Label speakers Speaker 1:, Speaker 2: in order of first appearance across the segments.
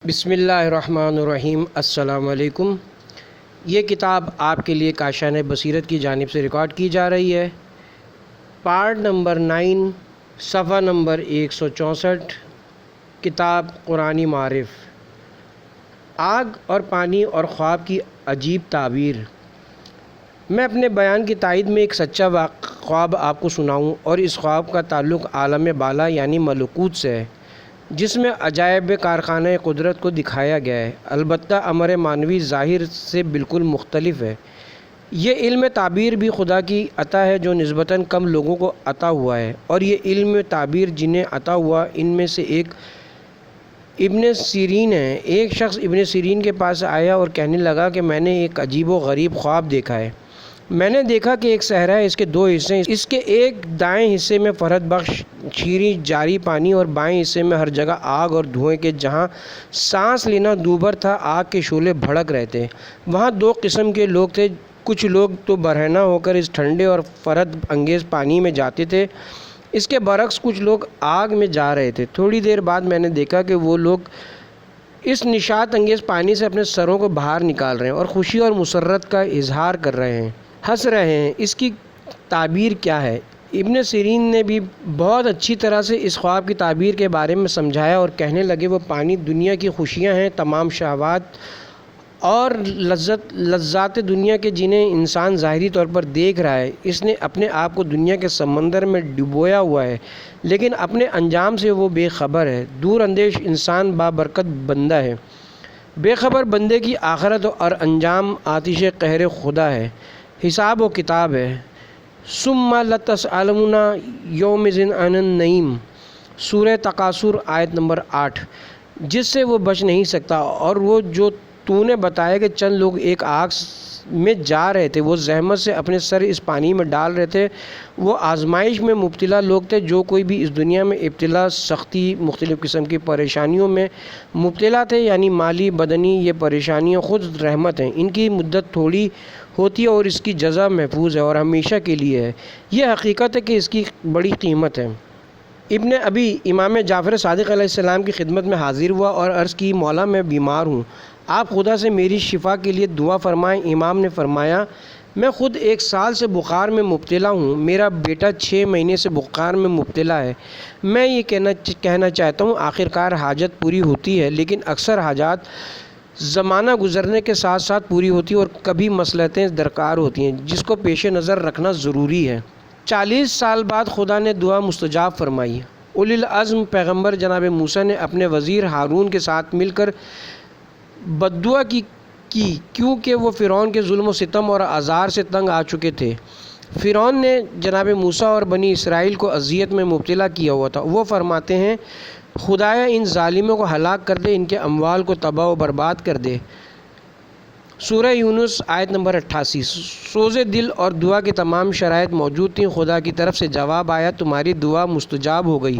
Speaker 1: بسم اللہ الرحمن الرحیم۔ السلام علیکم۔ یہ کتاب آپ کے لیے کاشان بصیرت کی جانب سے ریکارڈ کی جا رہی ہے۔ پارٹ نمبر 9، صفحہ نمبر 164، کتاب قرآنی معارف۔ آگ اور پانی اور خواب کی عجیب تعبیر۔ میں اپنے بیان کی تائید میں ایک سچا خواب آپ کو سناؤں، اور اس خواب کا تعلق عالم بالا یعنی ملکوت سے ہے، جس میں عجائب کارخانہ قدرت کو دکھایا گیا ہے۔ البتہ امر معنوی ظاہر سے بالکل مختلف ہے۔ یہ علم تعبیر بھی خدا کی عطا ہے جو نسبتاً کم لوگوں کو عطا ہوا ہے، اور یہ علم تعبیر جنہیں عطا ہوا ان میں سے ایک ابن سیرین ہے۔ ایک شخص ابن سیرین کے پاس آیا اور کہنے لگا کہ میں نے ایک عجیب و غریب خواب دیکھا ہے۔ میں نے دیکھا کہ ایک صحرا ہے، اس کے دو حصے ہیں۔ اس کے ایک دائیں حصے میں فرحت بخش شیریں جاری پانی، اور بائیں حصے میں ہر جگہ آگ اور دھوئیں کے جہاں سانس لینا دوبھر تھا، آگ کے شعلے بھڑک رہے تھے۔ وہاں دو قسم کے لوگ تھے، کچھ لوگ تو برہنہ ہو کر اس ٹھنڈے اور فرحت انگیز پانی میں جاتے تھے، اس کے برعکس کچھ لوگ آگ میں جا رہے تھے۔ تھوڑی دیر بعد میں نے دیکھا کہ وہ لوگ اس نشاط انگیز پانی سے اپنے سروں کو باہر نکال رہے ہیں اور خوشی اور مسرت کا اظہار کر رہے ہیں، ہنس رہے ہیں۔ اس کی تعبیر کیا ہے؟ ابن سیرین نے بھی بہت اچھی طرح سے اس خواب کی تعبیر کے بارے میں سمجھایا اور کہنے لگے وہ پانی دنیا کی خوشیاں ہیں، تمام شہوات اور لذات دنیا کے جنہیں انسان ظاہری طور پر دیکھ رہا ہے۔ اس نے اپنے آپ کو دنیا کے سمندر میں ڈبویا ہوا ہے، لیکن اپنے انجام سے وہ بے خبر ہے۔ دور اندیش انسان بابرکت بندہ ہے، بے خبر بندے کی آخرت اور انجام آتش قہر خدا ہے، حساب و کتاب ہے۔ ثم لتسألن یومئذ عن النعیم، سورہ تکاثر آیت نمبر 8، جس سے وہ بچ نہیں سکتا۔ اور وہ جو تو نے بتایا کہ چند لوگ ایک آگ میں جا رہے تھے، وہ زحمت سے اپنے سر اس پانی میں ڈال رہے تھے، وہ آزمائش میں مبتلا لوگ تھے۔ جو کوئی بھی اس دنیا میں ابتلا، سختی، مختلف قسم کی پریشانیوں میں مبتلا تھے، یعنی مالی بدنی، یہ پریشانیاں خود رحمت ہیں، ان کی مدت تھوڑی ہوتی ہے اور اس کی جزا محفوظ ہے اور ہمیشہ کے لیے ہے۔ یہ حقیقت ہے کہ اس کی بڑی قیمت ہے۔ ابن ابی امام جعفر صادق علیہ السلام کی خدمت میں حاضر ہوا اور عرض کی مولا میں بیمار ہوں، آپ خدا سے میری شفا کے لیے دعا فرمائیں۔ امام نے فرمایا میں خود 1 سال سے بخار میں مبتلا ہوں، میرا بیٹا 6 مہینے سے بخار میں مبتلا ہے۔ میں یہ کہنا چاہتا ہوں آخرکار حاجت پوری ہوتی ہے، لیکن اکثر حاجات زمانہ گزرنے کے ساتھ ساتھ پوری ہوتی ہیں اور کبھی مصلحتیں درکار ہوتی ہیں جس کو پیش نظر رکھنا ضروری ہے۔ 40 سال بعد خدا نے دعا مستجاب فرمائی۔ اولی العزم پیغمبر جناب موسیٰ نے اپنے وزیر ہارون کے ساتھ مل کر بددعا کی کیونکہ وہ فرعون کے ظلم و ستم اور آزار سے تنگ آ چکے تھے۔ فرعون نے جناب موسیٰ اور بنی اسرائیل کو اذیت میں مبتلا کیا ہوا تھا۔ وہ فرماتے ہیں خدایا ان ظالموں کو ہلاک کر دے، ان کے اموال کو تباہ و برباد کر دے۔ سورہ یونس آیت نمبر 88۔ سوز دل اور دعا کی تمام شرائط موجود تھیں، خدا کی طرف سے جواب آیا، تمہاری دعا مستجاب ہو گئی۔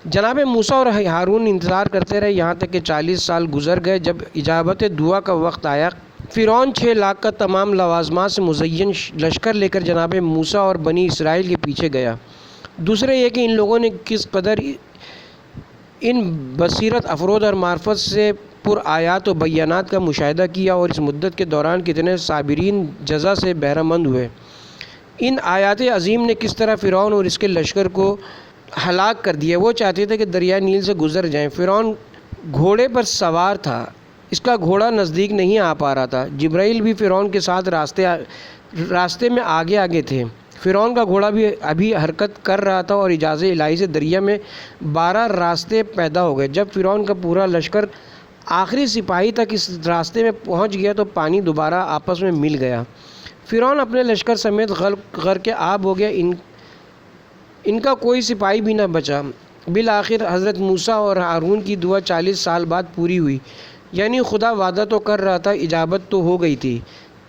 Speaker 1: جناب موسیٰ اور ہارون انتظار کرتے رہے یہاں تک کہ 40 سال گزر گئے۔ جب اجابت دعا کا وقت آیا، فرعون 6 لاکھ کا تمام لوازمات سے مزین لشکر لے کر جناب موسیٰ اور بنی اسرائیل کے پیچھے گیا۔ دوسرے یہ کہ ان لوگوں نے کس قدر ان بصیرت افرود اور معرفت سے پر آیات و بیانات کا مشاہدہ کیا، اور اس مدت کے دوران کتنے صابرین جزا سے بہرہ مند ہوئے۔ ان آیات عظیم نے کس طرح فرعون اور اس کے لشکر کو ہلاک کر دیا۔ وہ چاہتے تھے کہ دریائے نیل سے گزر جائیں۔ فرعون گھوڑے پر سوار تھا، اس کا گھوڑا نزدیک نہیں آ پا رہا تھا۔ جبرائیل بھی فرعون کے ساتھ راستے میں آگے آگے تھے۔ فرعون کا گھوڑا بھی ابھی حرکت کر رہا تھا اور اجازت الہی سے دریا میں 12 راستے پیدا ہو گئے۔ جب فرعون کا پورا لشکر آخری سپاہی تک اس راستے میں پہنچ گیا تو پانی دوبارہ آپس میں مل گیا۔ فرعون اپنے لشکر سمیت غرق آب ہو گیا، ان کا کوئی سپاہی بھی نہ بچا۔ بالآخر حضرت موسیٰ اور ہارون کی دعا 40 سال بعد پوری ہوئی، یعنی خدا وعدہ تو کر رہا تھا، اجابت تو ہو گئی تھی،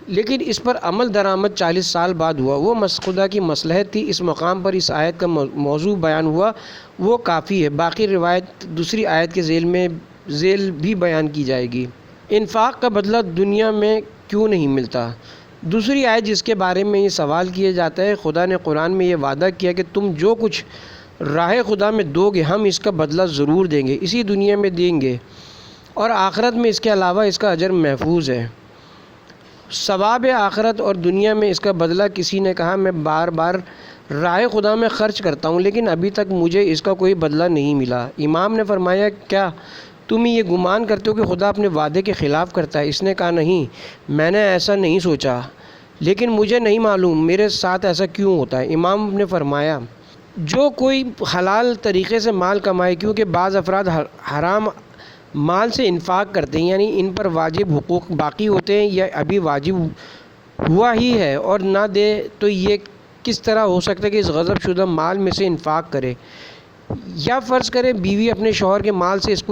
Speaker 1: لیکن اس پر عمل درآمد 40 سال بعد ہوا۔ وہ خدا کی مصلحت تھی۔ اس مقام پر اس آیت کا موضوع بیان ہوا، وہ کافی ہے۔ باقی روایت دوسری آیت کے ذیل بھی بیان کی جائے گی۔ انفاق کا بدلہ دنیا میں کیوں نہیں ملتا؟ دوسری آیت جس کے بارے میں یہ سوال کیا جاتا ہے، خدا نے قرآن میں یہ وعدہ کیا کہ تم جو کچھ راہ خدا میں دو گے ہم اس کا بدلہ ضرور دیں گے، اسی دنیا میں دیں گے۔ اور آخرت میں اس کے علاوہ اس کا اجر محفوظ ہے۔ ثواب آخرت اور دنیا میں اس کا بدلہ۔ کسی نے کہا میں بار بار راہ خدا میں خرچ کرتا ہوں لیکن ابھی تک مجھے اس کا کوئی بدلہ نہیں ملا۔ امام نے فرمایا کیا تم یہ گمان کرتے ہو کہ خدا اپنے وعدے کے خلاف کرتا ہے؟ اس نے کہا نہیں، میں نے ایسا نہیں سوچا، لیکن مجھے نہیں معلوم میرے ساتھ ایسا کیوں ہوتا ہے۔ امام نے فرمایا جو کوئی حلال طریقے سے مال کمائے، کیونکہ بعض افراد حرام مال سے انفاق کرتے ہیں، یعنی ان پر واجب حقوق باقی ہوتے ہیں یا ابھی واجب ہوا ہی ہے اور نہ دے، تو یہ کس طرح ہو سکتا ہے کہ اس غضب شدہ مال میں سے انفاق کرے؟ یا فرض کرے بیوی اپنے شوہر کے مال سے اس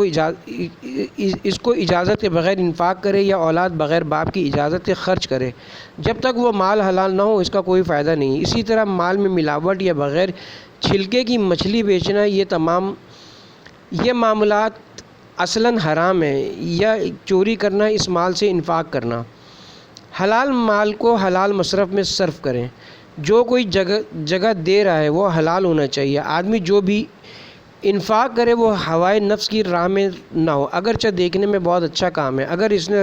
Speaker 1: کو اجازت کے بغیر انفاق کرے یا اولاد بغیر باپ کی اجازت کے خرچ کرے، جب تک وہ مال حلال نہ ہو اس کا کوئی فائدہ نہیں۔ اسی طرح مال میں ملاوٹ یا بغیر چھلکے کی مچھلی بیچنا، یہ معاملات اصلاً حرام ہے، یا چوری کرنا، اس مال سے انفاق کرنا۔ حلال مال کو حلال مصرف میں صرف کریں۔ جو کوئی جگہ دے رہا ہے وہ حلال ہونا چاہیے۔ آدمی جو بھی انفاق کرے وہ ہوائے نفس کی راہ میں نہ ہو، اگرچہ دیکھنے میں بہت اچھا کام ہے۔ اگر اس نے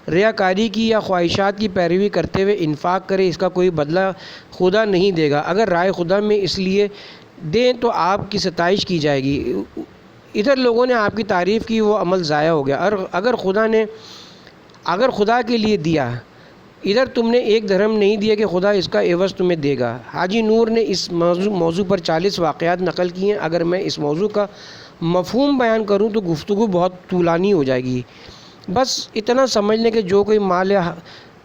Speaker 1: ریاکاری کی یا خواہشات کی پیروی کرتے ہوئے انفاق کرے، اس کا کوئی بدلہ خدا نہیں دے گا۔ اگر رائے خدا میں اس لیے دیں تو آپ کی ستائش کی جائے گی، ادھر لوگوں نے آپ کی تعریف کی، وہ عمل ضائع ہو گیا۔ اور اگر خدا کے لیے دیا، ادھر تم نے ایک درہم نہیں دیا کہ خدا اس کا عوض تمہیں دے گا۔ حاجی نور نے اس موضوع پر 40 واقعات نقل کیے ہیں۔ اگر میں اس موضوع کا مفہوم بیان کروں تو گفتگو بہت طولانی ہو جائے گی۔ بس اتنا سمجھ لیں کہ جو کوئی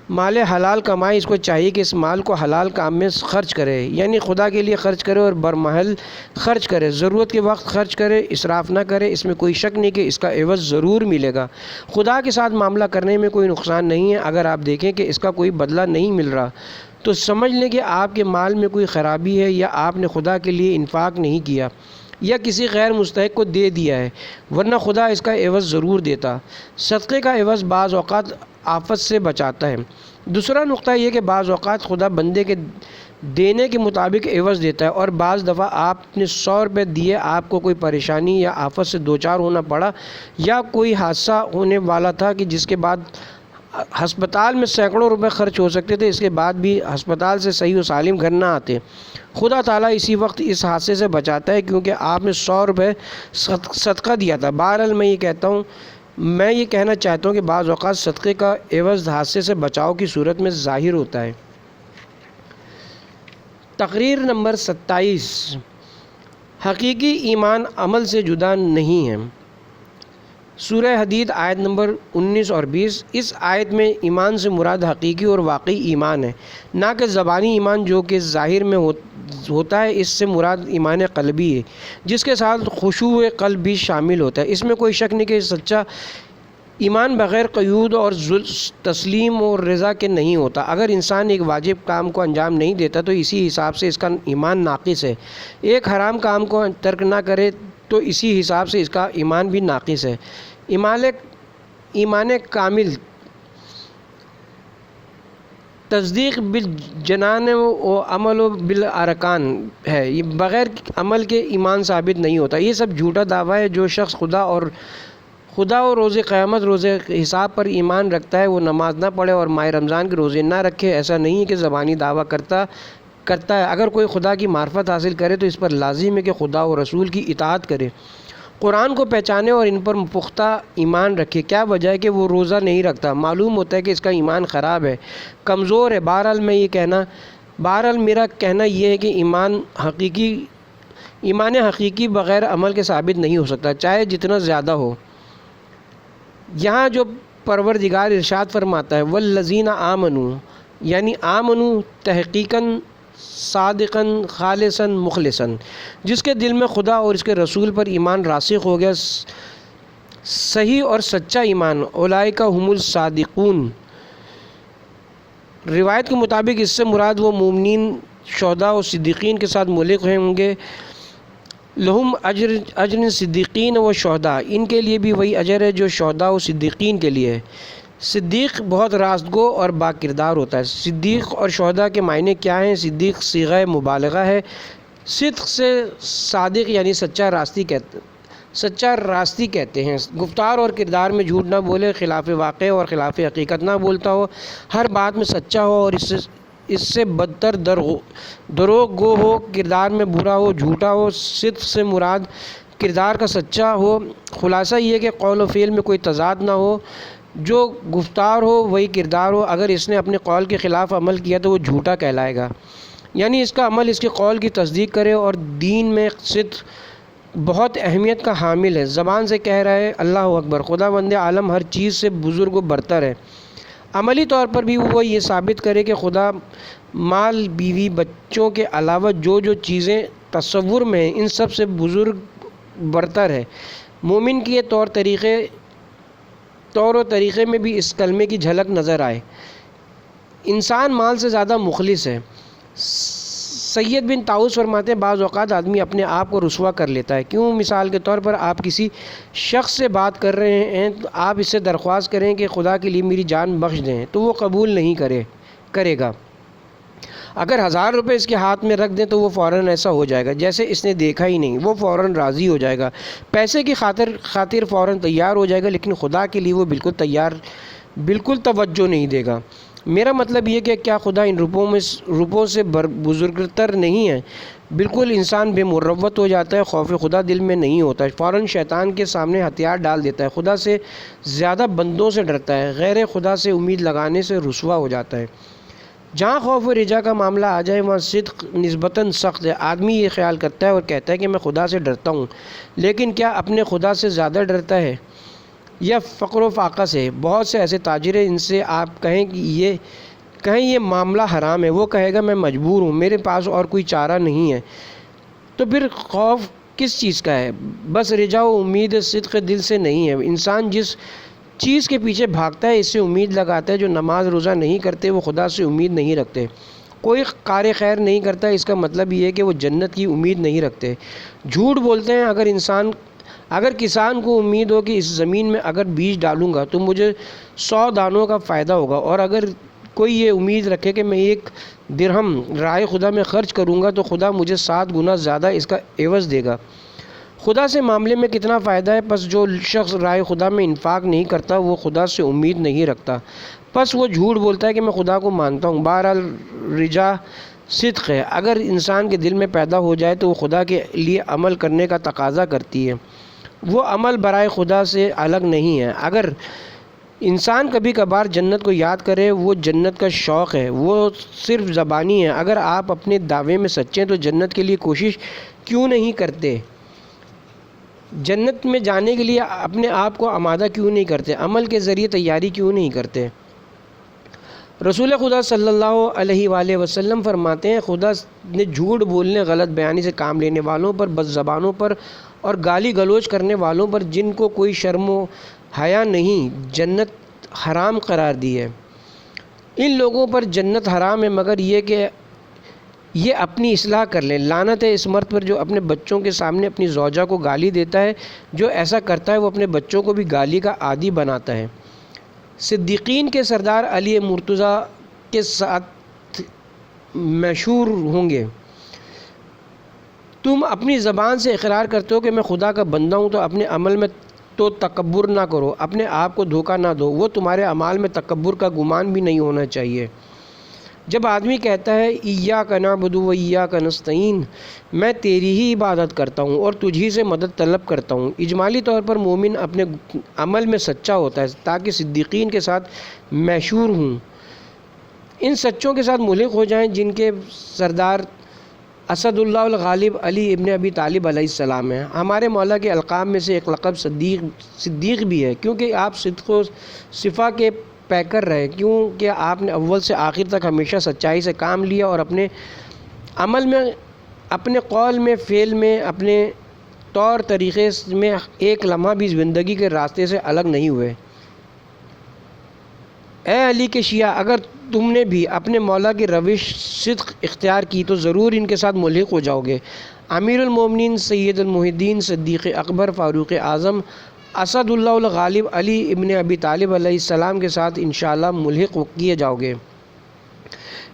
Speaker 1: مال حلال کمائے، اس کو چاہیے کہ اس مال کو حلال کام میں خرچ کرے، یعنی خدا کے لیے خرچ کرے اور برمحل خرچ کرے، ضرورت کے وقت خرچ کرے، اسراف نہ کرے۔ اس میں کوئی شک نہیں کہ اس کا عوض ضرور ملے گا۔ خدا کے ساتھ معاملہ کرنے میں کوئی نقصان نہیں ہے۔ اگر آپ دیکھیں کہ اس کا کوئی بدلہ نہیں مل رہا تو سمجھ لیں کہ آپ کے مال میں کوئی خرابی ہے، یا آپ نے خدا کے لیے انفاق نہیں کیا، یا کسی غیر مستحق کو دے دیا ہے، ورنہ خدا اس کا عوض ضرور دیتا۔ صدقے کا عوض بعض اوقات آفت سے بچاتا ہے۔ دوسرا نقطہ یہ کہ بعض اوقات خدا بندے کے دینے کے مطابق عوض دیتا ہے، اور بعض دفعہ آپ نے 100 روپے دیے، آپ کو کوئی پریشانی یا آفت سے دوچار ہونا پڑا، یا کوئی حادثہ ہونے والا تھا کہ جس کے بعد ہسپتال میں سینکڑوں روپے خرچ ہو سکتے تھے، اس کے بعد بھی ہسپتال سے صحیح و سالم گھر نہ آتے۔ خدا تعالیٰ اسی وقت اس حادثے سے بچاتا ہے کیونکہ آپ نے 100 روپے صدقہ دیا تھا۔ بہرحال میں یہ کہنا چاہتا ہوں کہ بعض اوقات صدقے کا عوض حادثے سے بچاؤ کی صورت میں ظاہر ہوتا ہے۔ تقریر نمبر 27، حقیقی ایمان عمل سے جدا نہیں ہے۔ سورہ حدید آیت نمبر 19 اور 20۔ اس آیت میں ایمان سے مراد حقیقی اور واقعی ایمان ہے، نہ کہ زبانی ایمان جو کہ ظاہر میں ہوتا ہے۔ اس سے مراد ایمان قلبی ہے جس کے ساتھ خشوع قلب بھی شامل ہوتا ہے۔ اس میں کوئی شک نہیں کہ سچا ایمان بغیر قیود اور تسلیم اور رضا کے نہیں ہوتا۔ اگر انسان ایک واجب کام کو انجام نہیں دیتا تو اسی حساب سے اس کا ایمان ناقص ہے۔ ایک حرام کام کو ترک نہ کرے تو اسی حساب سے اس کا ایمان بھی ناقص ہے۔ ایمان کامل تصدیق بالجنان و عمل بالارکان ہے، یہ بغیر عمل کے ایمان ثابت نہیں ہوتا۔ یہ سب جھوٹا دعویٰ ہے۔ جو شخص خدا اور روز قیامت، روز حساب پر ایمان رکھتا ہے، وہ نماز نہ پڑھے اور ماہ رمضان کے روزے نہ رکھے، ایسا نہیں ہے کہ زبانی دعویٰ کرتا ہے۔ اگر کوئی خدا کی معرفت حاصل کرے تو اس پر لازم ہے کہ خدا اور رسول کی اطاعت کرے، قرآن کو پہچانے اور ان پر پختہ ایمان رکھے۔ کیا وجہ ہے کہ وہ روزہ نہیں رکھتا؟ معلوم ہوتا ہے کہ اس کا ایمان خراب ہے، کمزور ہے۔ بہرحال میرا کہنا یہ ہے کہ ایمان حقیقی بغیر عمل کے ثابت نہیں ہو سکتا، چاہے جتنا زیادہ ہو۔ یہاں جو پروردگار ارشاد فرماتا ہے والذین آمنوا، یعنی آمنوا تحقیقاً، صادقاً، خالصاً، مخلصاً، جس کے دل میں خدا اور اس کے رسول پر ایمان راسخ ہو گیا، صحیح اور سچا ایمان، اولئک هم الصادقون۔ روایت کے مطابق اس سے مراد وہ مومنین، شہداء و صدیقین کے ساتھ ملک ہوں گے، لہم اجر صدیقین و شہداء، ان کے لیے بھی وہی اجر ہے جو شہداء و صدیقین کے لیے ہے۔ صدیق بہت راست گو اور با کردار ہوتا ہے۔ صدیق اور شہداء کے معنی کیا ہیں؟ صدیق صیغہ مبالغہ ہے۔ صدق سے صادق یعنی سچا، سچا راستی کہتے ہیں۔ گفتار اور کردار میں جھوٹ نہ بولے، خلاف واقع اور خلاف حقیقت نہ بولتا ہو، ہر بات میں سچا ہو اور اس سے بدتر دروغ گو ہو، کردار میں برا ہو، جھوٹا ہو، صدق سے مراد کردار کا سچا ہو۔ خلاصہ یہ کہ قول و فعل میں کوئی تضاد نہ ہو، جو گفتار ہو وہی کردار ہو۔ اگر اس نے اپنے قول کے خلاف عمل کیا تو وہ جھوٹا کہلائے گا، یعنی اس کا عمل اس کے قول کی تصدیق کرے۔ اور دین میں صدق بہت اہمیت کا حامل ہے، زبان سے کہہ رہا ہے اللہ اکبر، خداوند عالم ہر چیز سے بزرگ و برتر ہے۔ عملی طور پر بھی وہ یہ ثابت کرے کہ خدا مال، بیوی، بچوں کے علاوہ جو چیزیں تصور میں ہیں ان سب سے بزرگ برتر ہے۔ مومن کے طور و طریقے میں بھی اس کلمے کی جھلک نظر آئے۔ انسان مال سے زیادہ مخلص ہے۔ سید بن طاؤس فرماتے ہیں بعض اوقات آدمی اپنے آپ کو رسوا کر لیتا ہے۔ کیوں؟ مثال کے طور پر آپ کسی شخص سے بات کر رہے ہیں تو آپ اس سے درخواست کریں کہ خدا کے لیے میری جان بخش دیں تو وہ قبول نہیں کرے گا۔ اگر 1000 روپے اس کے ہاتھ میں رکھ دیں تو وہ فوراً ایسا ہو جائے گا جیسے اس نے دیکھا ہی نہیں، وہ فوراً راضی ہو جائے گا، پیسے کی خاطر فوراً تیار ہو جائے گا، لیکن خدا کے لیے وہ بالکل توجہ نہیں دے گا۔ میرا مطلب یہ کہ کیا خدا ان روپوں سے بزرگتر نہیں ہے؟ بالکل انسان بے مروت ہو جاتا ہے، خوف خدا دل میں نہیں ہوتا، فوراً شیطان کے سامنے ہتھیار ڈال دیتا ہے، خدا سے زیادہ بندوں سے ڈرتا ہے، غیر خدا سے امید لگانے سے رسوا ہو جاتا ہے۔ جہاں خوف و رجا کا معاملہ آ جائے وہاں صدق نسبتاً سخت ہے۔ آدمی یہ خیال کرتا ہے اور کہتا ہے کہ میں خدا سے ڈرتا ہوں، لیکن کیا اپنے خدا سے زیادہ ڈرتا ہے یا فقر و فاقہ سے؟ بہت سے ایسے تاجر ہیں، ان سے آپ کہیں یہ معاملہ حرام ہے، وہ کہے گا میں مجبور ہوں، میرے پاس اور کوئی چارہ نہیں ہے۔ تو پھر خوف کس چیز کا ہے؟ بس رجا و امید صدق دل سے نہیں ہے۔ انسان جس چیز کے پیچھے بھاگتا ہے اس سے امید لگاتا ہے۔ جو نماز روزہ نہیں کرتے وہ خدا سے امید نہیں رکھتے۔ کوئی کار خیر نہیں کرتا، اس کا مطلب یہ ہے کہ وہ جنت کی امید نہیں رکھتے۔ جھوٹ بولتے ہیں اگر کسان کو امید ہو کہ اس زمین میں اگر بیج ڈالوں گا تو مجھے 100 دانوں کا فائدہ ہوگا، اور اگر کوئی یہ امید رکھے کہ میں 1 درہم راہ خدا میں خرچ کروں گا تو خدا مجھے 7 گنا زیادہ اس کا عوض دے گا۔ خدا سے معاملے میں کتنا فائدہ ہے؟ پس جو شخص راہ خدا میں انفاق نہیں کرتا وہ خدا سے امید نہیں رکھتا، پس وہ جھوٹ بولتا ہے کہ میں خدا کو مانتا ہوں۔ بہرحال رجا صدق ہے، اگر انسان کے دل میں پیدا ہو جائے تو وہ خدا کے لیے عمل کرنے کا تقاضا کرتی ہے، وہ عمل برائے خدا سے الگ نہیں ہے۔ اگر انسان کبھی کبھار جنت کو یاد کرے وہ جنت کا شوق ہے، وہ صرف زبانی ہے۔ اگر آپ اپنے دعوے میں سچے ہیں تو جنت کے لیے کوشش کیوں نہیں کرتے؟ جنت میں جانے کے لیے اپنے آپ کو آمادہ کیوں نہیں کرتے؟ عمل کے ذریعے تیاری کیوں نہیں کرتے؟ رسول خدا صلی اللہ علیہ وآلہ وسلم فرماتے ہیں خدا نے جھوٹ بولنے، غلط بیانی سے کام لینے والوں پر، بد زبانوں پر اور گالی گلوچ کرنے والوں پر، جن کو کوئی شرم و حیا نہیں، جنت حرام قرار دی ہے۔ ان لوگوں پر جنت حرام ہے مگر یہ کہ یہ اپنی اصلاح کر لیں۔ لعنت ہے اس مرد پر جو اپنے بچوں کے سامنے اپنی زوجہ کو گالی دیتا ہے، جو ایسا کرتا ہے وہ اپنے بچوں کو بھی گالی کا عادی بناتا ہے۔ صدیقین کے سردار علی مرتضیٰ کے ساتھ مشہور ہوں گے، تم اپنی زبان سے اقرار کرتے ہو کہ میں خدا کا بندہ ہوں تو اپنے عمل میں تو تکبر نہ کرو، اپنے آپ کو دھوکہ نہ دو، وہ تمہارے اعمال میں تکبر کا گمان بھی نہیں ہونا چاہیے۔ جب آدمی کہتا ہے ایاک نعبد و ایاک نستعین، میں تیری ہی عبادت کرتا ہوں اور تجھی سے مدد طلب کرتا ہوں، اجمالی طور پر مومن اپنے عمل میں سچا ہوتا ہے تاکہ صدیقین کے ساتھ مشہور ہوں، ان سچوں کے ساتھ ملحق ہو جائیں جن کے سردار اسد اللہ الغالب علی ابن ابی طالب علیہ السلام ہیں۔ ہمارے مولا کے القاب میں سے ایک لقب صدیق بھی ہے، کیونکہ آپ صدق و صفا کے پیکر رہے، کیونکہ آپ نے اول سے آخر تک ہمیشہ سچائی سے کام لیا اور اپنے عمل میں، اپنے قول میں، فعل میں، اپنے طور طریقے میں ایک لمحہ بھی زندگی کے راستے سے الگ نہیں ہوئے۔ اے علی کے شیعہ، اگر تم نے بھی اپنے مولا کی روش صدق اختیار کی تو ضرور ان کے ساتھ ملحق ہو جاؤ گے۔ امیر المومنین سید الموحدین صدیق اکبر فاروق اعظم اسد اللہ الغالب علی ابن ابی طالب علیہ السلام کے ساتھ انشاءاللہ ملحق کیے جاؤ گے۔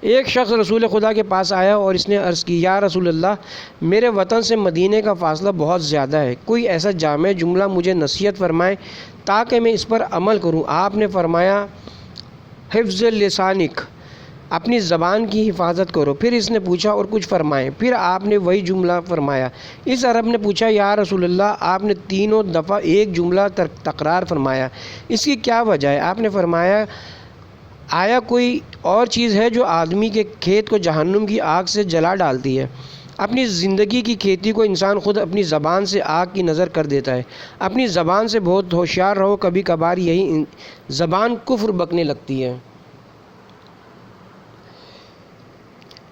Speaker 1: ایک شخص رسول خدا کے پاس آیا اور اس نے عرض کی، یا رسول اللہ، میرے وطن سے مدینے کا فاصلہ بہت زیادہ ہے، کوئی ایسا جامع جملہ مجھے نصیحت فرمائے تاکہ میں اس پر عمل کروں۔ آپ نے فرمایا، حفظ لسانک، اپنی زبان کی حفاظت کرو۔ پھر اس نے پوچھا، اور کچھ فرمائیں؟ پھر آپ نے وہی جملہ فرمایا۔ اس عرب نے پوچھا، یا رسول اللہ، آپ نے تینوں دفعہ ایک جملہ تکرار فرمایا، اس کی کیا وجہ ہے؟ آپ نے فرمایا، آیا کوئی اور چیز ہے جو آدمی کے کھیت کو جہنم کی آگ سے جلا ڈالتی ہے؟ اپنی زندگی کی کھیتی کو انسان خود اپنی زبان سے آگ کی نظر کر دیتا ہے۔ اپنی زبان سے بہت ہوشیار رہو، کبھی کبھار یہی زبان کفر بکنے لگتی ہے۔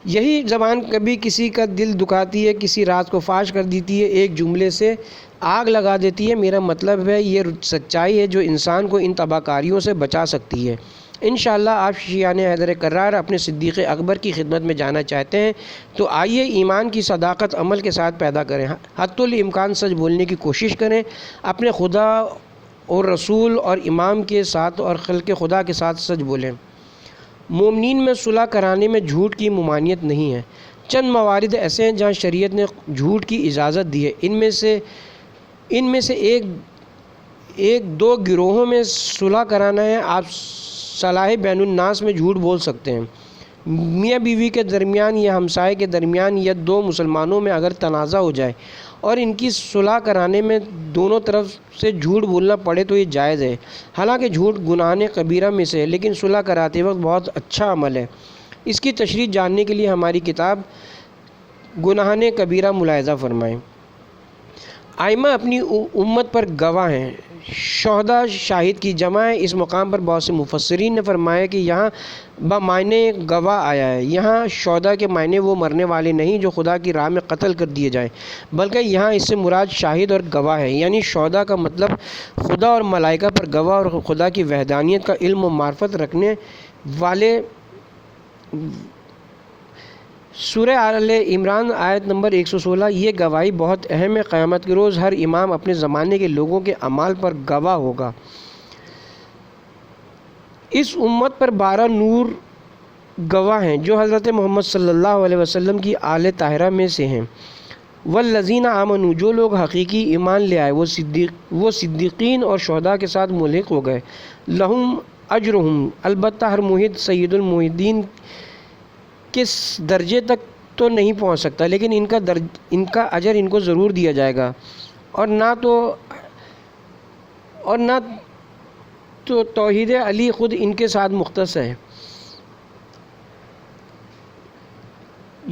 Speaker 1: یہی زبان کبھی کسی کا دل دکھاتی ہے، کسی راز کو فاش کر دیتی ہے، ایک جملے سے آگ لگا دیتی ہے۔ میرا مطلب ہے یہ سچائی ہے جو انسان کو ان تباہکاریوں سے بچا سکتی ہے۔ انشاءاللہ آپ شیعان حیدر کرار اپنے صدیق اکبر کی خدمت میں جانا چاہتے ہیں تو آئیے ایمان کی صداقت عمل کے ساتھ پیدا کریں، حتی الامکان سچ بولنے کی کوشش کریں، اپنے خدا اور رسول اور امام کے ساتھ اور خلق خدا کے ساتھ سچ بولیں۔ مومنین میں صلح کرانے میں جھوٹ کی ممانعت نہیں ہے۔ چند موارد ایسے ہیں جہاں شریعت نے جھوٹ کی اجازت دی ہے۔ ان میں سے ایک دو گروہوں میں صلح کرانا ہے۔ آپ صلاح بین الناس میں جھوٹ بول سکتے ہیں۔ میاں بیوی کے درمیان یا ہمسائے کے درمیان یا دو مسلمانوں میں اگر تنازع ہو جائے اور ان کی صلح کرانے میں دونوں طرف سے جھوٹ بولنا پڑے تو یہ جائز ہے۔ حالانکہ جھوٹ گناہ کبیرہ میں سے ہے، لیکن صلح کراتے وقت بہت اچھا عمل ہے۔ اس کی تشریح جاننے کے لیے ہماری کتاب گناہ کبیرہ ملاحظہ فرمائیں۔ ائمہ اپنی امت پر گواہ ہیں، شہداء شاہد کی جمع ہے۔ اس مقام پر بہت سے مفسرین نے فرمایا کہ یہاں بمعنی گواہ آیا ہے۔ یہاں شہداء کے معنی وہ مرنے والے نہیں جو خدا کی راہ میں قتل کر دیے جائیں، بلکہ یہاں اس سے مراد شاہد اور گواہ ہے، یعنی شہداء کا مطلب خدا اور ملائکہ پر گواہ اور خدا کی وحدانیت کا علم و معرفت رکھنے والے۔ سورہ آل عمران آیت نمبر 116۔ یہ گواہی بہت اہم ہے۔ قیامت کے روز ہر امام اپنے زمانے کے لوگوں کے اعمال پر گواہ ہوگا۔ اس امت پر 12 نور گواہ ہیں جو حضرت محمد صلی اللہ علیہ وسلم کی آل طاہرہ میں سے ہیں۔ والذین آمنوا، جو لوگ حقیقی ایمان لے آئے وہ صدیقین اور شہداء کے ساتھ ملحق ہو گئے۔ لہم اجرہم، البتہ ہر موحد سید الموحدین کس درجے تک تو نہیں پہنچ سکتا، لیکن ان کا اجر ان کو ضرور دیا جائے گا، اور نہ تو توحید علی خود ان کے ساتھ مختص ہے۔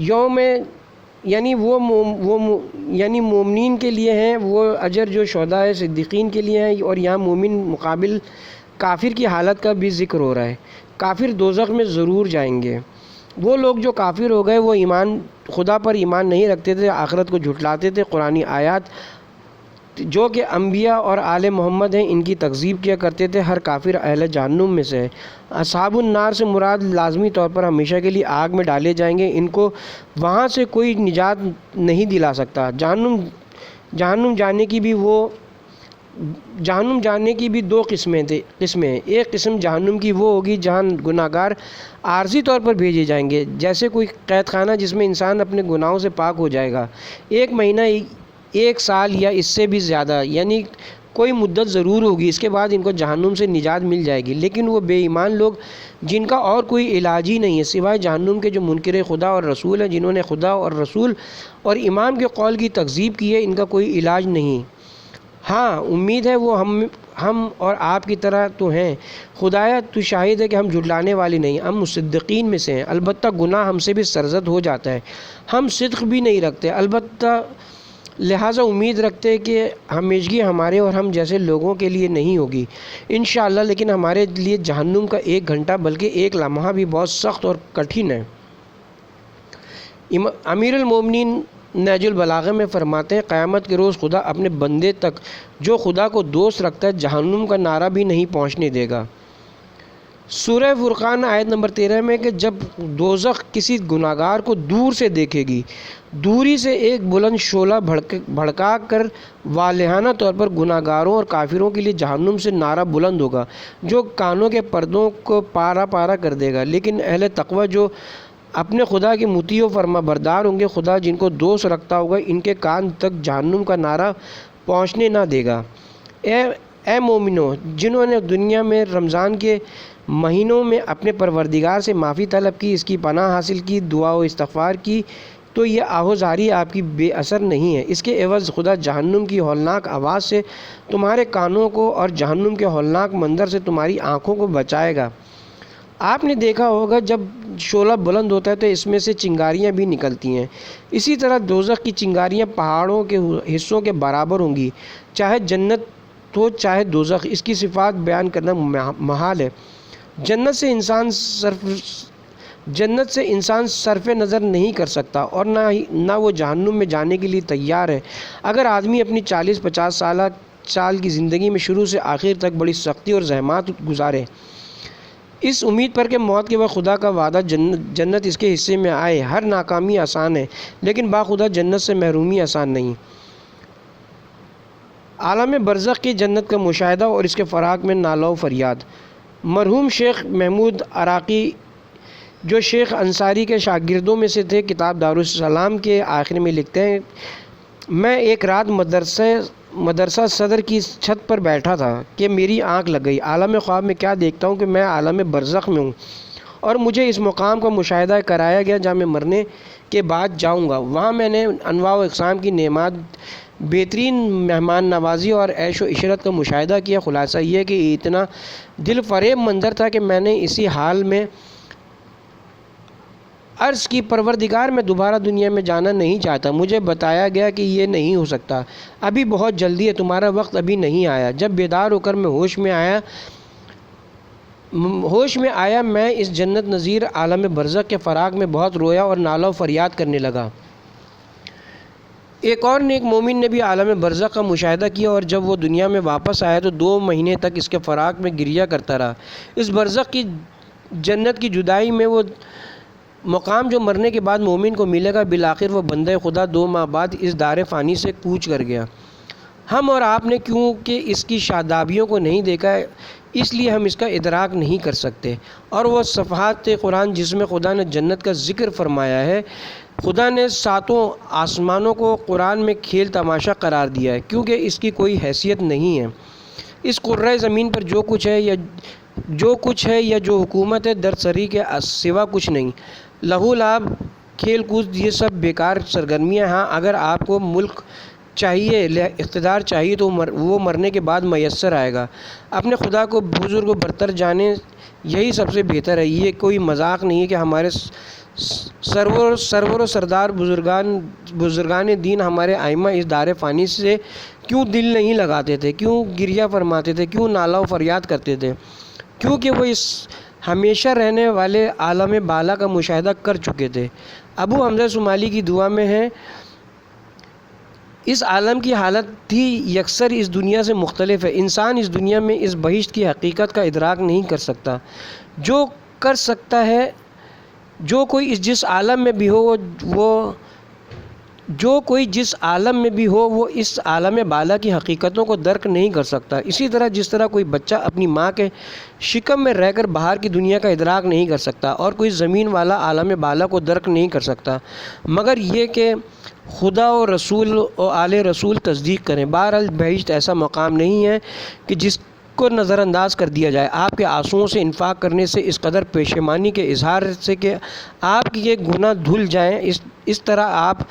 Speaker 1: یوم یعنی مومنین کے لیے ہیں وہ اجر جو شہداء صدیقین کے لیے ہیں، اور یہاں مومن مقابل کافر کی حالت کا بھی ذکر ہو رہا ہے۔ کافر دوزخ میں ضرور جائیں گے۔ وہ لوگ جو کافر ہو گئے وہ خدا پر ایمان نہیں رکھتے تھے، آخرت کو جھٹلاتے تھے، قرآنی آیات جو کہ انبیاء اور آل محمد ہیں ان کی تکذیب کیا کرتے تھے، ہر کافر اہل جہنم میں سے ہے۔ اصحاب النار سے مراد لازمی طور پر ہمیشہ کے لیے آگ میں ڈالے جائیں گے، ان کو وہاں سے کوئی نجات نہیں دلا سکتا۔ جہنم جانے کی بھی دو قسمیں ہیں۔ ایک قسم جہنم کی وہ ہوگی جہاں گناہگار عارضی طور پر بھیجے جائیں گے، جیسے کوئی قید خانہ جس میں انسان اپنے گناہوں سے پاک ہو جائے گا، 1 مہینہ، 1 سال یا اس سے بھی زیادہ، یعنی کوئی مدت ضرور ہوگی، اس کے بعد ان کو جہنم سے نجات مل جائے گی۔ لیکن وہ بے ایمان لوگ جن کا اور کوئی علاج ہی نہیں ہے سوائے جہنم کے، جو منکر خدا اور رسول ہیں، جنہوں نے خدا اور رسول اور امام کے قول کی تکذیب کی ہے، ان کا کوئی علاج نہیں۔ ہاں امید ہے وہ ہم اور آپ کی طرح تو ہیں۔ خدایا تو شاہد ہے کہ ہم جھٹلانے والے نہیں، ہم مصدقین میں سے ہیں۔ البتہ گناہ ہم سے بھی سرزد ہو جاتا ہے، ہم صدق بھی نہیں رکھتے، البتہ لہٰذا امید رکھتے کہ ہمیشگی ہمارے اور ہم جیسے لوگوں کے لیے نہیں ہوگی انشاءاللہ، لیکن ہمارے لیے جہنم کا 1 گھنٹہ بلکہ 1 لمحہ بھی بہت سخت اور کٹھن ہے۔ امیر المومنین نہج البلاغہ میں فرماتے ہیں، قیامت کے روز خدا اپنے بندے تک جو خدا کو دوست رکھتا ہے جہنم کا نعرہ بھی نہیں پہنچنے دے گا۔ سورہ فرقان آیت نمبر 13 میں کہ جب دوزخ کسی گناہگار کو دور سے دیکھے گی، دوری سے ایک بلند شعلہ بھڑکا کر والہانہ طور پر گناہگاروں اور کافروں کے لیے جہنم سے نعرہ بلند ہوگا، جو کانوں کے پردوں کو پارا پارا کر دے گا۔ لیکن اہل تقوی جو اپنے خدا کے مطیع و فرما بردار ہوں گے، خدا جن کو دوست رکھتا ہوگا، ان کے کان تک جہنم کا نعرہ پہنچنے نہ دے گا۔ اے مومنو، جنہوں نے دنیا میں رمضان کے مہینوں میں اپنے پروردگار سے معافی طلب کی، اس کی پناہ حاصل کی، دعا و استغفار کی، تو یہ آہوزاری آپ کی بے اثر نہیں ہے۔ اس کے عوض خدا جہنم کی ہولناک آواز سے تمہارے کانوں کو اور جہنم کے ہولناک منظر سے تمہاری آنکھوں کو بچائے گا۔ آپ نے دیکھا ہوگا جب شعلہ بلند ہوتا ہے تو اس میں سے چنگاریاں بھی نکلتی ہیں۔ اسی طرح دوزخ کی چنگاریاں پہاڑوں کے حصوں کے برابر ہوں گی، چاہے جنت ہو چاہے دوزخ۔ اس کی صفات بیان کرنا محال ہے۔ جنت سے انسان صرف نظر نہیں کر سکتا، اور نہ وہ جہنم میں جانے کے لیے تیار ہے۔ اگر آدمی اپنی 40-50 سال کی زندگی میں شروع سے آخر تک بڑی سختی اور زحمات گزارے، اس امید پر کہ موت کے وقت خدا کا وعدہ جنت اس کے حصے میں آئے، ہر ناکامی آسان ہے، لیکن باخدا جنت سے محرومی آسان نہیں۔ عالم برزخ کی جنت کا مشاہدہ اور اس کے فراق میں نالہ و فریاد۔ مرحوم شیخ محمود عراقی، جو شیخ انصاری کے شاگردوں میں سے تھے، کتاب دارالسلام کے آخر میں لکھتے ہیں، میں ایک رات مدرسہ صدر کی چھت پر بیٹھا تھا کہ میری آنکھ لگ گئی۔ عالم خواب میں کیا دیکھتا ہوں کہ میں عالم برزخ میں ہوں، اور مجھے اس مقام کا مشاہدہ کرایا گیا جہاں میں مرنے کے بعد جاؤں گا۔ وہاں میں نے انواع و اقسام کی نعمات، بہترین مہمان نوازی اور عیش و عشرت کا مشاہدہ کیا۔ خلاصہ یہ کہ اتنا دل فریب منظر تھا کہ میں نے اسی حال میں عرض کی، پروردگار میں دوبارہ دنیا میں جانا نہیں چاہتا۔ مجھے بتایا گیا کہ یہ نہیں ہو سکتا، ابھی بہت جلدی ہے، تمہارا وقت ابھی نہیں آیا۔ جب بیدار ہو کر میں ہوش میں آیا میں اس جنت نظیر عالم برزخ کے فراق میں بہت رویا اور نالہ و فریاد کرنے لگا۔ ایک اور نیک مومن نے بھی عالم برزخ کا مشاہدہ کیا، اور جب وہ دنیا میں واپس آیا تو 2 مہینے تک اس کے فراق میں گریہ کرتا رہا۔ اس برزخ کی جنت کی جدائی میں وہ مقام جو مرنے کے بعد مومن کو ملے گا، بالآخر وہ بندہ خدا 2 ماہ بعد اس دار فانی سے کوچ کر گیا۔ ہم اور آپ نے کیونکہ اس کی شادابیوں کو نہیں دیکھا ہے، اس لیے ہم اس کا ادراک نہیں کر سکتے۔ اور وہ صفحات قرآن جس میں خدا نے جنت کا ذکر فرمایا ہے، خدا نے 7 آسمانوں کو قرآن میں کھیل تماشا قرار دیا ہے، کیونکہ اس کی کوئی حیثیت نہیں ہے۔ اس کرۂ زمین پر جو کچھ ہے یا جو حکومت ہے، درسری کے سوا کچھ نہیں۔ لہو لعب، کھیل کود، یہ سب بیکار سرگرمیاں۔ ہاں، اگر آپ کو ملک چاہیے، اقتدار چاہیے، تو وہ مرنے کے بعد میسر آئے گا۔ اپنے خدا کو بزرگ و برتر جانے، یہی سب سے بہتر ہے۔ یہ کوئی مذاق نہیں ہے کہ ہمارے سرور و سردار بزرگان دین، ہمارے ائمہ اس دار فانی سے کیوں دل نہیں لگاتے تھے، کیوں گریہ فرماتے تھے، کیوں نالہ و فریاد کرتے تھے؟ کیونکہ وہ اس ہمیشہ رہنے والے عالم بالا کا مشاہدہ کر چکے تھے۔ ابو حمزہ صومالی کی دعا میں ہے، اس عالم کی حالت ہی یکسر اس دنیا سے مختلف ہے۔ انسان اس دنیا میں اس بہشت کی حقیقت کا ادراک نہیں کر سکتا۔ جو کر سکتا ہے، جو کوئی جس عالم میں بھی ہو وہ اس عالم بالا کی حقیقتوں کو درک نہیں کر سکتا۔ اسی طرح جس طرح کوئی بچہ اپنی ماں کے شکم میں رہ کر باہر کی دنیا کا ادراک نہیں کر سکتا، اور کوئی زمین والا عالم بالا کو درک نہیں کر سکتا، مگر یہ کہ خدا و رسول و آل رسول تصدیق کریں۔ بہرحال بہشت ایسا مقام نہیں ہے کہ جس کو نظر انداز کر دیا جائے۔ آپ کے آنسوؤں سے انفاق کرنے سے، اس قدر پشیمانی کے اظہار سے کہ آپ کے گناہ دھل جائیں، اس طرح آپ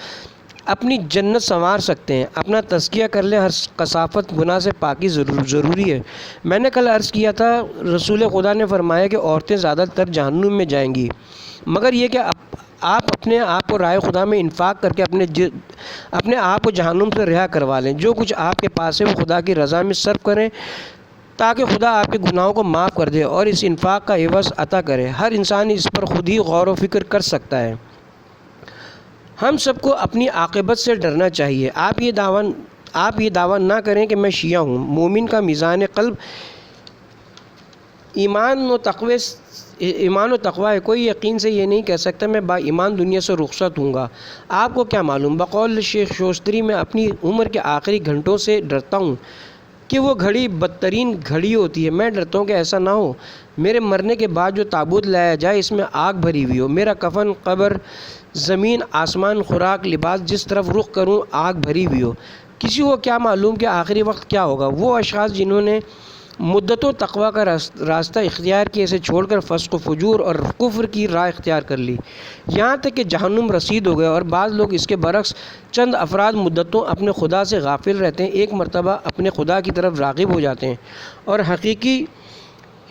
Speaker 1: اپنی جنت سنوار سکتے ہیں۔ اپنا تزکیہ کر لیں، ہر کثافت گناہ سے پاکی ضروری ہے۔ میں نے کل عرض کیا تھا، رسول خدا نے فرمایا کہ عورتیں زیادہ تر جہنم میں جائیں گی، مگر یہ کہ آپ اپنے آپ کو رائے خدا میں انفاق کر کے اپنے آپ کو جہنم سے رہا کروا لیں۔ جو کچھ آپ کے پاس ہے وہ خدا کی رضا میں صرف کریں، تاکہ خدا آپ کے گناہوں کو معاف کر دے اور اس انفاق کا عوض عطا کرے۔ ہر انسان اس پر خود ہی غور و فکر کر سکتا ہے۔ ہم سب کو اپنی عاقبت سے ڈرنا چاہیے۔ آپ یہ دعویٰ نہ کریں کہ میں شیعہ ہوں۔ مومن کا میزان قلب ایمان و تقوی ہے، کوئی یقین سے یہ نہیں کہہ سکتا میں با ایمان دنیا سے رخصت ہوں گا۔ آپ کو کیا معلوم، بقول شیخ شوستری میں اپنی عمر کے آخری گھنٹوں سے ڈرتا ہوں کہ وہ گھڑی بدترین گھڑی ہوتی ہے۔ میں ڈرتا ہوں کہ ایسا نہ ہو میرے مرنے کے بعد جو تابوت لایا جائے اس میں آگ بھری ہوئی ہو، میرا کفن، قبر، زمین، آسمان، خوراک، لباس، جس طرف رخ کروں آگ بھری ہوئی ہو۔ کسی کو کیا معلوم کہ آخری وقت کیا ہوگا۔ وہ اشخاص جنہوں نے مدتوں تقوی کا راستہ اختیار کیا، اسے چھوڑ کر فسق و فجور اور کفر کی راہ اختیار کر لی، یہاں تک کہ جہنم رسید ہو گئے۔ اور بعض لوگ اس کے برعکس، چند افراد مدتوں اپنے خدا سے غافل رہتے ہیں، ایک مرتبہ اپنے خدا کی طرف راغب ہو جاتے ہیں اور حقیقی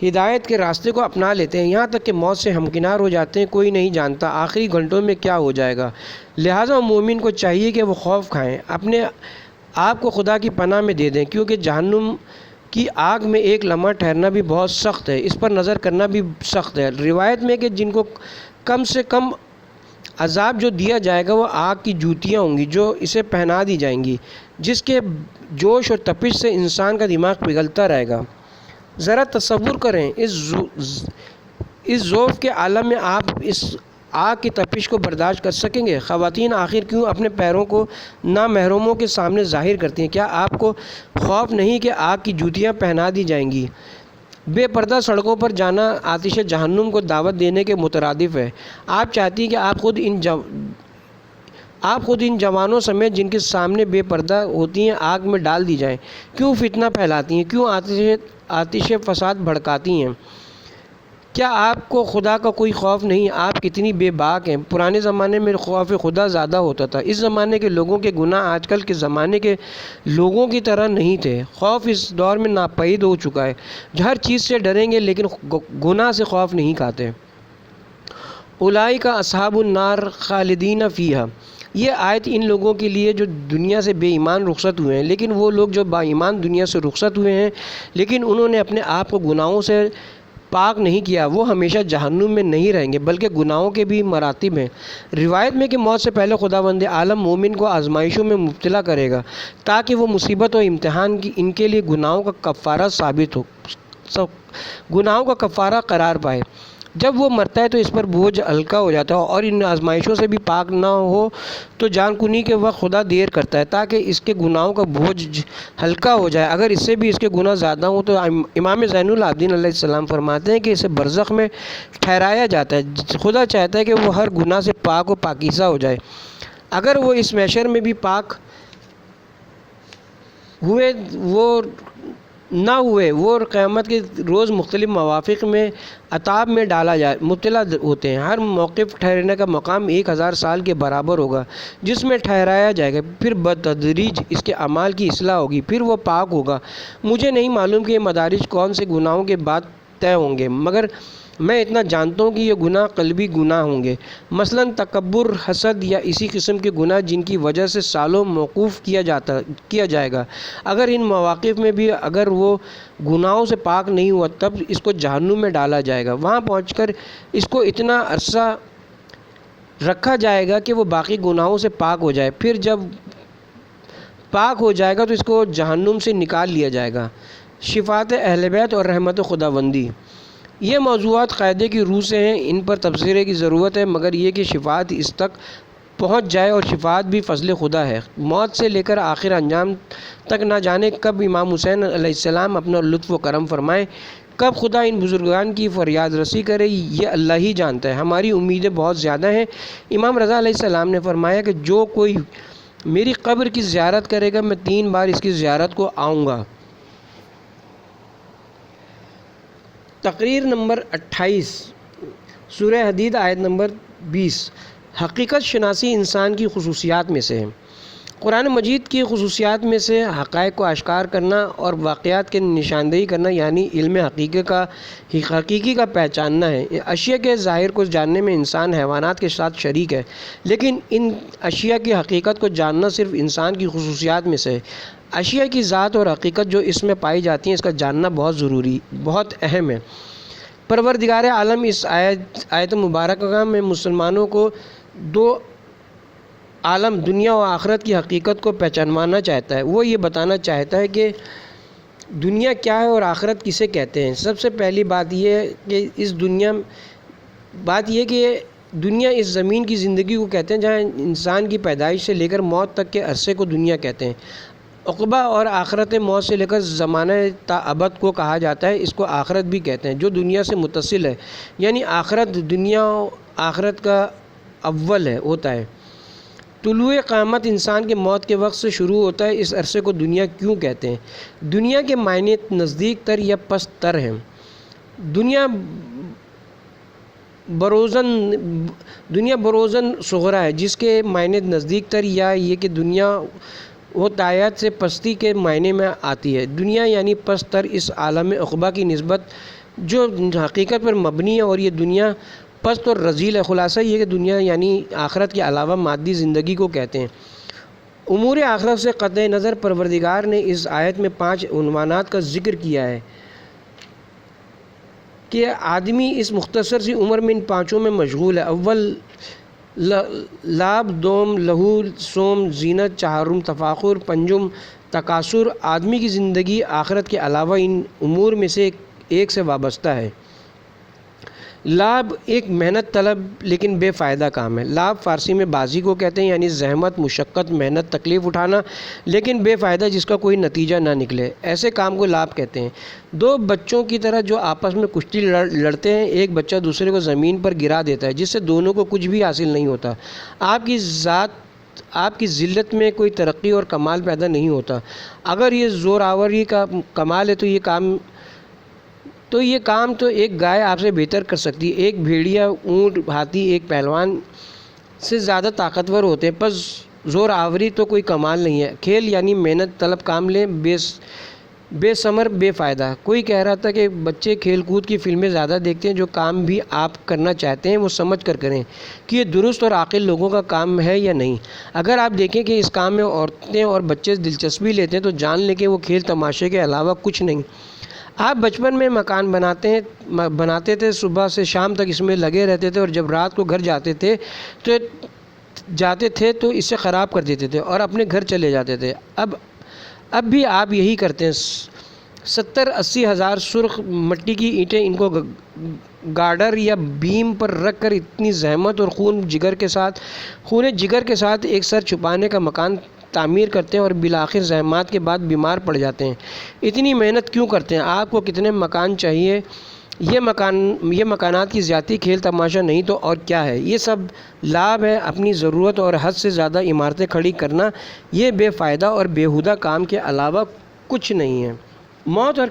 Speaker 1: ہدایت کے راستے کو اپنا لیتے ہیں، یہاں تک کہ موت سے ہمکنار ہو جاتے ہیں۔ کوئی نہیں جانتا آخری گھنٹوں میں کیا ہو جائے گا، لہٰذا مومن کو چاہیے کہ وہ خوف کھائیں، اپنے آپ کو خدا کی پناہ میں دے دیں، کیونکہ جہنم کی آگ میں ایک لمحہ ٹھہرنا بھی بہت سخت ہے، اس پر نظر کرنا بھی سخت ہے۔ روایت میں کہ جن کو کم سے کم عذاب جو دیا جائے گا وہ آگ کی جوتیاں ہوں گی جو اسے پہنا دی جائیں گی، جس کے جوش اور تپش سے انسان کا دماغ پگھلتا رہے گا۔ ذرا تصور کریں اس ذوف کے عالم میں آپ اس آگ کی تپش کو برداشت کر سکیں گے؟ خواتین آخر کیوں اپنے پیروں کو نامحرموں کے سامنے ظاہر کرتی ہیں؟ کیا آپ کو خوف نہیں کہ آگ کی جوتیاں پہنا دی جائیں گی؟ بے پردہ سڑکوں پر جانا آتش جہنم کو دعوت دینے کے مترادف ہے۔ آپ چاہتی ہیں کہ آپ خود ان جوانوں سمیت جن کے سامنے بے پردہ ہوتی ہیں آگ میں ڈال دی جائیں۔ کیوں فتنہ پھیلاتی ہیں؟ کیوں آتش فساد بھڑکاتی ہیں؟ کیا آپ کو خدا کا کوئی خوف نہیں؟ آپ کتنی بے باک ہیں۔ پرانے زمانے میں خوف خدا زیادہ ہوتا تھا، اس زمانے کے لوگوں کے گناہ آج کل کے زمانے کے لوگوں کی طرح نہیں تھے۔ خوف اس دور میں ناپید ہو چکا ہے، ہر چیز سے ڈریں گے لیکن گناہ سے خوف نہیں کھاتے۔ اولئک اصحاب النار خالدین فیہا، یہ آیت ان لوگوں کے لیے جو دنیا سے بے ایمان رخصت ہوئے ہیں، لیکن وہ لوگ جو با ایمان دنیا سے رخصت ہوئے ہیں لیکن انہوں نے اپنے آپ کو گناہوں سے پاک نہیں کیا، وہ ہمیشہ جہنم میں نہیں رہیں گے، بلکہ گناہوں کے بھی مراتب ہیں۔ روایت میں کہ موت سے پہلے خداوند عالم مومن کو آزمائشوں میں مبتلا کرے گا تاکہ وہ مصیبت و امتحان کی ان کے لیے گناہوں کا کفارہ ثابت ہو، گناہوں کا کفارہ قرار پائے۔ جب وہ مرتا ہے تو اس پر بوجھ ہلکا ہو جاتا ہے اور ان آزمائشوں سے بھی پاک نہ ہو تو جان کنی کے وقت خدا دیر کرتا ہے تاکہ اس کے گناہوں کا بوجھ ہلکا ہو جائے۔ اگر اس سے بھی اس کے گناہ زیادہ ہوں تو امام زین العابدین علیہ السلام فرماتے ہیں کہ اسے برزخ میں ٹھہرایا جاتا ہے۔ خدا چاہتا ہے کہ وہ ہر گناہ سے پاک و پاکیزہ ہو جائے۔ اگر وہ اس محشر میں بھی پاک ہوئے وہ قیامت کے روز مختلف موافق میں عذاب میں مبتلا ہوتے ہیں۔ ہر موقف ٹھہرنے کا مقام 1000 سال کے برابر ہوگا جس میں ٹھہرایا جائے گا، پھر بتدریج اس کے اعمال کی اصلاح ہوگی، پھر وہ پاک ہوگا۔ مجھے نہیں معلوم کہ یہ مدارج کون سے گناہوں کے بعد طے ہوں گے، مگر میں اتنا جانتا ہوں کہ یہ گناہ قلبی گناہ ہوں گے، مثلاً تکبر، حسد یا اسی قسم کے گناہ جن کی وجہ سے سالوں موقوف کیا جائے گا۔ اگر ان مواقف میں بھی اگر وہ گناہوں سے پاک نہیں ہوا تب اس کو جہنم میں ڈالا جائے گا، وہاں پہنچ کر اس کو اتنا عرصہ رکھا جائے گا کہ وہ باقی گناہوں سے پاک ہو جائے، پھر جب پاک ہو جائے گا تو اس کو جہنم سے نکال لیا جائے گا۔ شفاعت اہل بیت اور رحمت خداوندی، یہ موضوعات قاعدے کی روح سے ہیں، ان پر تبصرے کی ضرورت ہے، مگر یہ کہ شفاعت اس تک پہنچ جائے، اور شفاعت بھی فضل خدا ہے۔ موت سے لے کر آخر انجام تک نہ جانے کب امام حسین علیہ السلام اپنا لطف و کرم فرمائے، کب خدا ان بزرگان کی فریاد رسی کرے، یہ اللہ ہی جانتا ہے۔ ہماری امیدیں بہت زیادہ ہیں۔ امام رضا علیہ السلام نے فرمایا کہ جو کوئی میری قبر کی زیارت کرے گا میں 3 بار اس کی زیارت کو آؤں گا۔ تقریر نمبر 28، سورہ حدید آیت نمبر 20۔ حقیقت شناسی انسان کی خصوصیات میں سے ہے۔ قرآن مجید کی خصوصیات میں سے حقائق کو اشکار کرنا اور واقعات کی نشاندہی کرنا، یعنی علم حقیقی کا پہچاننا ہے۔ اشیاء کے ظاہر کو جاننے میں انسان حیوانات کے ساتھ شریک ہے، لیکن ان اشیاء کی حقیقت کو جاننا صرف انسان کی خصوصیات میں سے ہے۔ اشیاء کی ذات اور حقیقت جو اس میں پائی جاتی ہیں اس کا جاننا بہت اہم ہے۔ پروردگار عالم اس آیت مبارکہ میں مسلمانوں کو 2 عالم دنیا و آخرت کی حقیقت کو پہچانوانا چاہتا ہے۔ وہ یہ بتانا چاہتا ہے کہ دنیا کیا ہے اور آخرت کسے کہتے ہیں؟ سب سے پہلی بات یہ ہے کہ دنیا اس زمین کی زندگی کو کہتے ہیں جہاں انسان کی پیدائش سے لے کر موت تک کے عرصے کو دنیا کہتے ہیں۔ عقبہ اور آخرت موت سے لے کر زمانہ تا ابد کو کہا جاتا ہے، اس کو آخرت بھی کہتے ہیں، جو دنیا سے متصل ہے، یعنی آخرت دنیا آخرت کا اول ہوتا ہے۔ طلوع قیامت انسان کے موت کے وقت سے شروع ہوتا ہے، اس عرصے کو دنیا کیوں کہتے ہیں؟ دنیا کے معنی نزدیک تر یا پست تر ہیں۔ دنیا بروزن صغرا ہے، جس کے معنی نزدیک تر یا یہ کہ دنیا وہ طایات سے پستی کے معنی میں آتی ہے۔ دنیا یعنی پست تر اس عالم عقبہ کی نسبت جو حقیقت پر مبنی ہے، اور یہ دنیا پست اور رذیل ہے۔ خلاصہ یہ کہ دنیا یعنی آخرت کے علاوہ مادی زندگی کو کہتے ہیں۔ امور آخرت سے قطع نظر پروردگار نے اس آیت میں 5 عنوانات کا ذکر کیا ہے کہ آدمی اس مختصر سی عمر میں ان 5 میں مشغول ہے۔ اول لعب، دوم لہو، سوم زینت، چہارم تفاخر، پنجم تکاثر۔ آدمی کی زندگی آخرت کے علاوہ ان امور میں سے ایک سے وابستہ ہے۔ لعب ایک محنت طلب لیکن بے فائدہ کام ہے۔ لعب فارسی میں بازی کو کہتے ہیں، یعنی زحمت، مشقت، محنت، تکلیف اٹھانا لیکن بے فائدہ، جس کا کوئی نتیجہ نہ نکلے، ایسے کام کو لعب کہتے ہیں۔ 2 بچوں کی طرح جو آپس میں کشتی لڑتے ہیں، ایک بچہ دوسرے کو زمین پر گرا دیتا ہے جس سے دونوں کو کچھ بھی حاصل نہیں ہوتا۔ آپ کی ذلت میں کوئی ترقی اور کمال پیدا نہیں ہوتا۔ اگر یہ زور آوری کا کمال ہے تو یہ کام تو ایک گائے آپ سے بہتر کر سکتی ہے۔ ایک بھیڑیا، اونٹ، ہاتھی ایک پہلوان سے زیادہ طاقتور ہوتے ہیں، پس زور آوری تو کوئی کمال نہیں ہے۔ کھیل یعنی محنت طلب کام لیں، بے ثمر، بے فائدہ۔ کوئی کہہ رہا تھا کہ بچے کھیل کود کی فلمیں زیادہ دیکھتے ہیں، جو کام بھی آپ کرنا چاہتے ہیں وہ سمجھ کر کریں کہ یہ درست اور عاقل لوگوں کا کام ہے یا نہیں۔ اگر آپ دیکھیں کہ اس کام میں عورتیں اور بچے دلچسپی لیتے ہیں تو جان لیں کہ وہ کھیل تماشے کے علاوہ کچھ نہیں۔ آپ بچپن میں مکان بناتے تھے، صبح سے شام تک اس میں لگے رہتے تھے، اور جب رات کو گھر جاتے تھے تو اسے خراب کر دیتے تھے اور اپنے گھر چلے جاتے تھے۔ اب بھی آپ یہی کرتے ہیں۔ 70-80 ہزار سرخ مٹی کی اینٹیں، ان کو گارڈر یا بیم پر رکھ کر اتنی زحمت اور خون جگر کے ساتھ ایک سر چھپانے کا مکان تعمیر کرتے ہیں، اور بالآخر زحمات کے بعد بیمار پڑ جاتے ہیں۔ اتنی محنت کیوں کرتے ہیں؟ آپ کو کتنے مکان چاہیے؟ یہ مکانات کی زیادتی کھیل تماشا نہیں تو اور کیا ہے؟ یہ سب لعب ہے۔ اپنی ضرورت اور حد سے زیادہ عمارتیں کھڑی کرنا یہ بے فائدہ اور بیہودہ کام کے علاوہ کچھ نہیں ہے۔ موت اور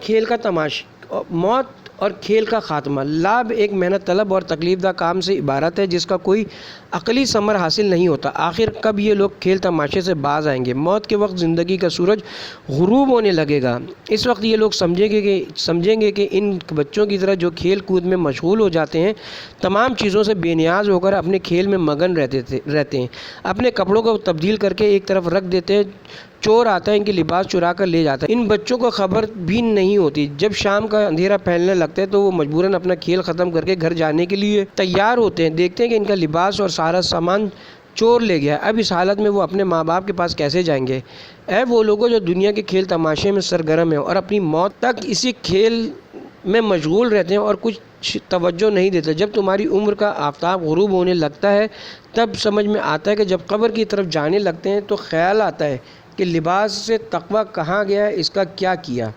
Speaker 1: کھیل کا خاتمہ۔ لعب ایک محنت طلب اور تکلیف دہ کام سے عبارت ہے جس کا کوئی عقلی ثمر حاصل نہیں ہوتا۔ آخر کب یہ لوگ کھیل تماشے سے باز آئیں گے؟ موت کے وقت زندگی کا سورج غروب ہونے لگے گا۔ اس وقت یہ لوگ سمجھیں گے کہ ان بچوں کی طرح جو کھیل کود میں مشغول ہو جاتے ہیں، تمام چیزوں سے بے نیاز ہو کر اپنے کھیل میں مگن رہتے ہیں، اپنے کپڑوں کو تبدیل کر کے ایک طرف رکھ دیتے ہیں، چور آتا ہے ان کے لباس چرا کر لے جاتا ہے۔ ان بچوں کو خبر بھی نہیں ہوتی۔ جب شام کا اندھیرا پھیلنے لگتا ہے تو وہ مجبوراً اپنا کھیل ختم کر کے گھر جانے کے لیے تیار ہوتے ہیں۔ دیکھتے ہیں کہ ان کا لباس اور سارا سامان چور لے گیا۔ اب اس حالت میں وہ اپنے ماں باپ کے پاس کیسے جائیں گے؟ اے وہ لوگوں جو دنیا کے کھیل تماشے میں سرگرم ہیں اور اپنی موت تک اسی کھیل میں مشغول رہتے ہیں اور کچھ توجہ نہیں دیتے۔ جب تمہاری عمر کا آفتاب غروب ہونے لگتا ہے تب سمجھ میں آتا ہے کہ جب قبر کی طرف جانے لگتے ہیں تو خیال آتا ہے کہ لباس سے تقویٰ کہاں گیا، اس کا کیا کیا؟